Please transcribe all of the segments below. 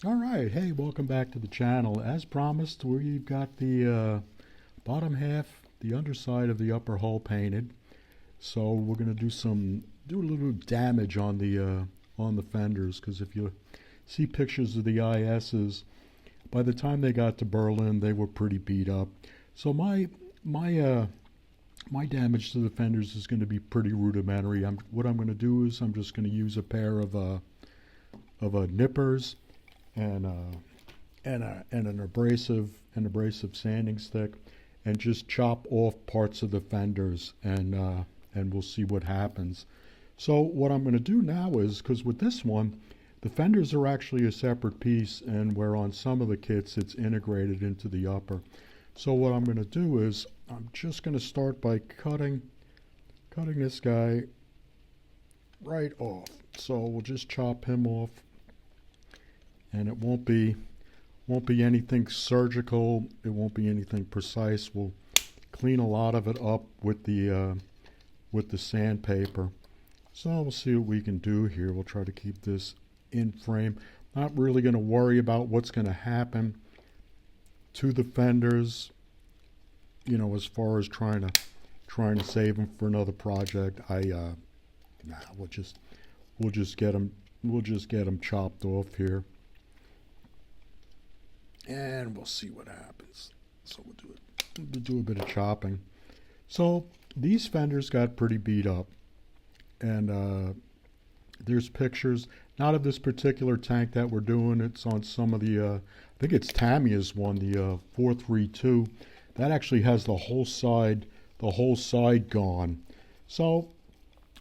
All right, hey, welcome back to the channel. As promised, we've got the bottom half, the underside of the upper hull painted. So we're gonna do a little damage on the fenders, because if you see pictures of the ISs, by the time they got to Berlin, they were pretty beat up. So my damage to the fenders is going to be pretty rudimentary. What I'm going to do is I'm just going to use a pair of nippers and an abrasive sanding stick, and just chop off parts of the fenders, and we'll see what happens. So what I'm going to do now is, because with this one, the fenders are actually a separate piece, and where on some of the kits it's integrated into the upper. So what I'm going to do is I'm just going to start by cutting this guy right off. So we'll just chop him off, and it won't be anything surgical. It won't be anything precise. We'll clean a lot of it up with the sandpaper. So we'll see what we can do here. We'll try to keep this in frame. Not really going to worry about what's going to happen to the fenders, as far as trying to save them for another project. We'll just get them chopped off here, and we'll see what happens. So we'll do a bit of chopping. So these fenders got pretty beat up, and there's pictures, not of this particular tank that we're doing. It's on some of the, I think it's Tamiya's one, the 432. That actually has the whole side gone. So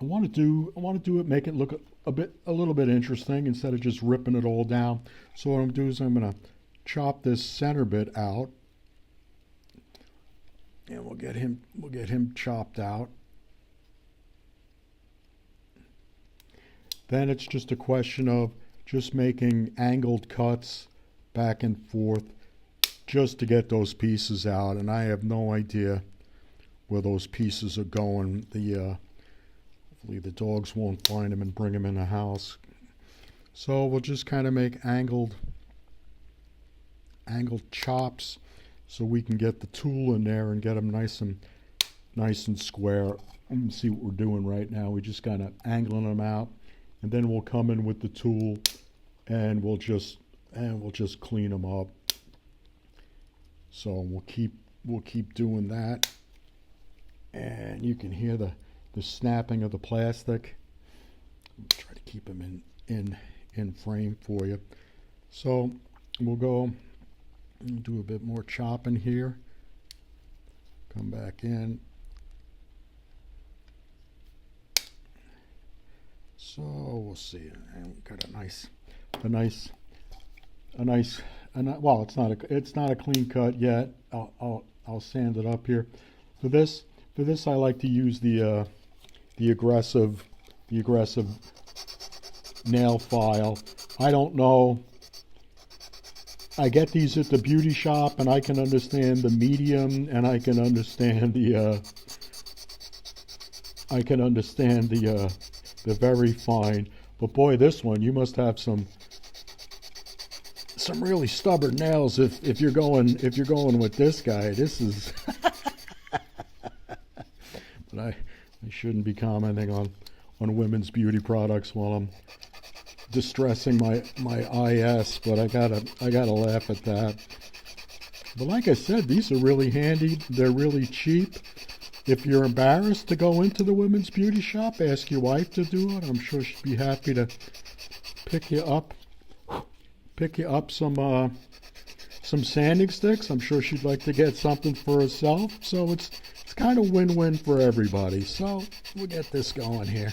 I want to do it, make it look a little bit interesting instead of just ripping it all down. So what I'm going to do is I'm going to chop this center bit out, and we'll get him chopped out. Then it's just a question of just making angled cuts back and forth just to get those pieces out. And I have no idea where those pieces are going. Hopefully the dogs won't find them and bring them in the house. So we'll just kind of make angled chops so we can get the tool in there and get them nice and square. Let's see what we're doing right now. We just kind of angling them out. And then we'll come in with the tool, and we'll just clean them up. So we'll keep doing that, and you can hear the snapping of the plastic. I'll try to keep them in frame for you. So we'll go and do a bit more chopping here. Come back in. So we'll see. And we've got well, it's not a clean cut yet. I'll sand it up here. For this I like to use the aggressive nail file. I don't know. I get these at the beauty shop, and I can understand the medium, and I can understand the very fine. But boy, this one, you must have some really stubborn nails if you're going with this guy. This is but I shouldn't be commenting on women's beauty products while I'm distressing my IS, but I gotta laugh at that. But like I said, these are really handy. They're really cheap. If you're embarrassed to go into the women's beauty shop, ask your wife to do it. I'm sure she'd be happy to pick you up some sanding sticks. I'm sure she'd like to get something for herself. So it's kind of win-win for everybody. So we'll get this going here.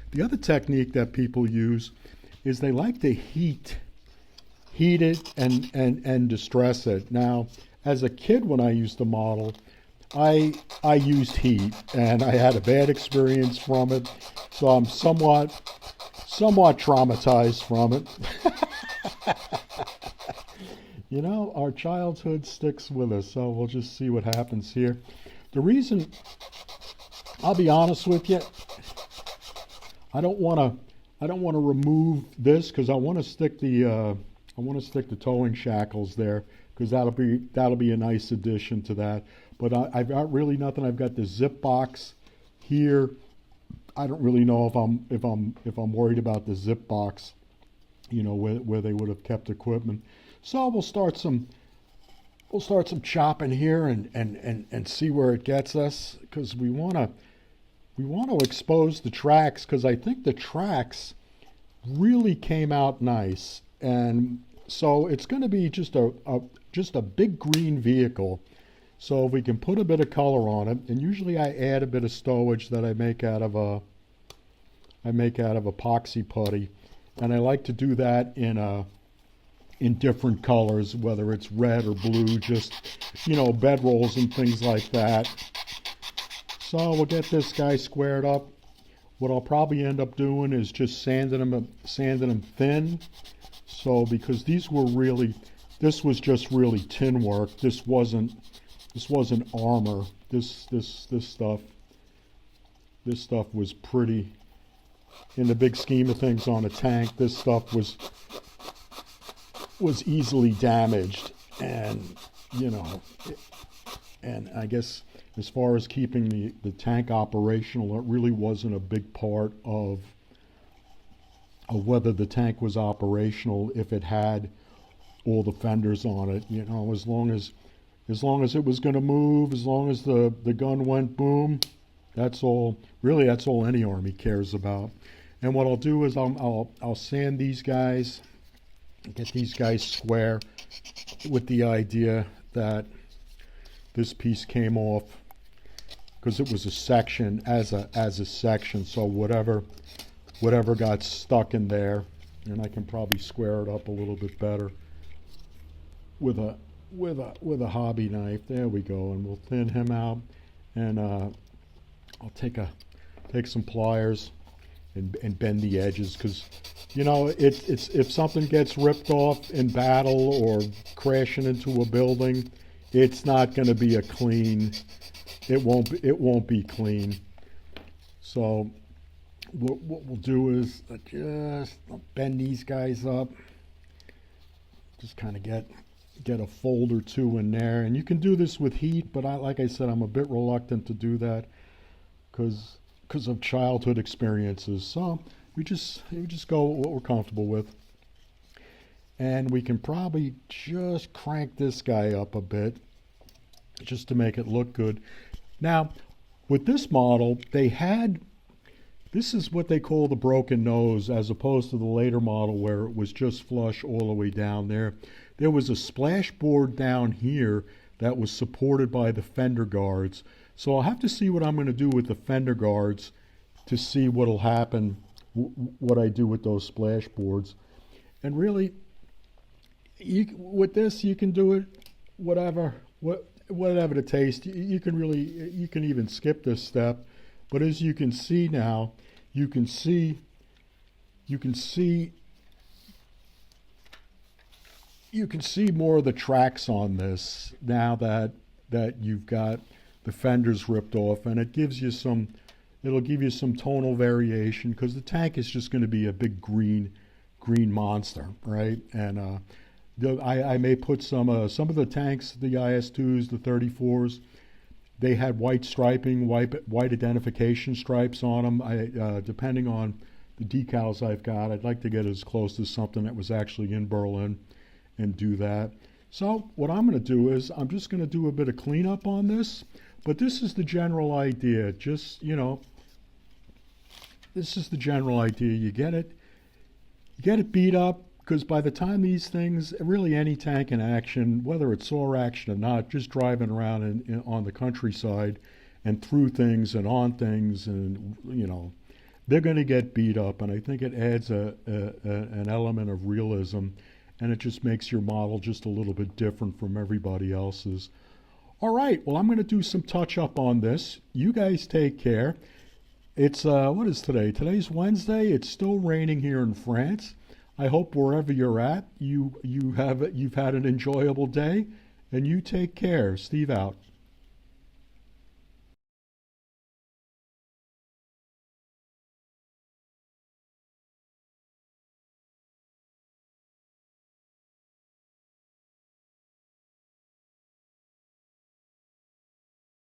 The other technique that people use is they like to heat it and distress it. Now, as a kid, when I used to model, I used heat, and I had a bad experience from it, so I'm somewhat traumatized from it. Our childhood sticks with us, so we'll just see what happens here. The reason, I'll be honest with you, I don't want I don't want to remove this because I want to stick the towing shackles there because that'll be a nice addition to that. But I've got really nothing. I've got the zip box here. I don't really know if I'm worried about the zip box, you know, where they would have kept equipment. So we'll start some chopping here and see where it gets us because we want to expose the tracks because I think the tracks really came out nice. And so it's going to be just a big green vehicle. So if we can put a bit of color on it, and usually I add a bit of stowage that I make out of epoxy putty, and I like to do that in different colors, whether it's red or blue, just, you know, bedrolls and things like that. So we'll get this guy squared up. What I'll probably end up doing is just sanding them thin. So because this was just really tin work. This wasn't armor. This stuff was pretty, in the big scheme of things on a tank, this stuff was easily damaged. And, you know, and I guess as far as keeping the tank operational, it really wasn't a big part of whether the tank was operational if it had all the fenders on it. You know, as long as it was going to move, as long as the gun went boom, that's all any Army cares about. And what I'll do is I'll sand these guys, get these guys square, with the idea that this piece came off because it was a section as a section. So whatever got stuck in there, and I can probably square it up a little bit better with a hobby knife. There we go, and we'll thin him out. And I'll take some pliers and bend the edges because, you know, it's if something gets ripped off in battle or crashing into a building, it's not going to be a clean. It won't be clean. So what we'll do is just bend these guys up. Just kind of get a fold or two in there, and you can do this with heat, but like I said, I'm a bit reluctant to do that because of childhood experiences. So we just go what we're comfortable with, and we can probably just crank this guy up a bit just to make it look good. Now with this model, this is what they call the broken nose, as opposed to the later model where it was just flush all the way down there. There was a splash board down here that was supported by the fender guards. So I'll have to see what I'm going to do with the fender guards to see what'll happen, what I do with those splash boards. And really, with this, you can do it whatever the taste. You can even skip this step. But as you can see now, you can see more of the tracks on this now that you've got the fenders ripped off, and it'll give you some tonal variation because the tank is just going to be a big green monster, right? And I may put some of the tanks, the IS2s, the 34s. They had white striping, white identification stripes on them. Depending on the decals I've got, I'd like to get as close to something that was actually in Berlin and do that. So what I'm going to do is I'm just going to do a bit of cleanup on this, but this is the general idea. Just, you know, this is the general idea. You get it beat up, because by the time these things, really any tank in action, whether it's SOAR action or not, just driving around on the countryside and through things and on things, and, you know, they're going to get beat up. And I think it adds an element of realism, and it just makes your model just a little bit different from everybody else's. All right, well, I'm going to do some touch-up on this. You guys take care. It's, what is today? Today's Wednesday. It's still raining here in France. I hope wherever you're at, you've had an enjoyable day, and you take care. Steve out.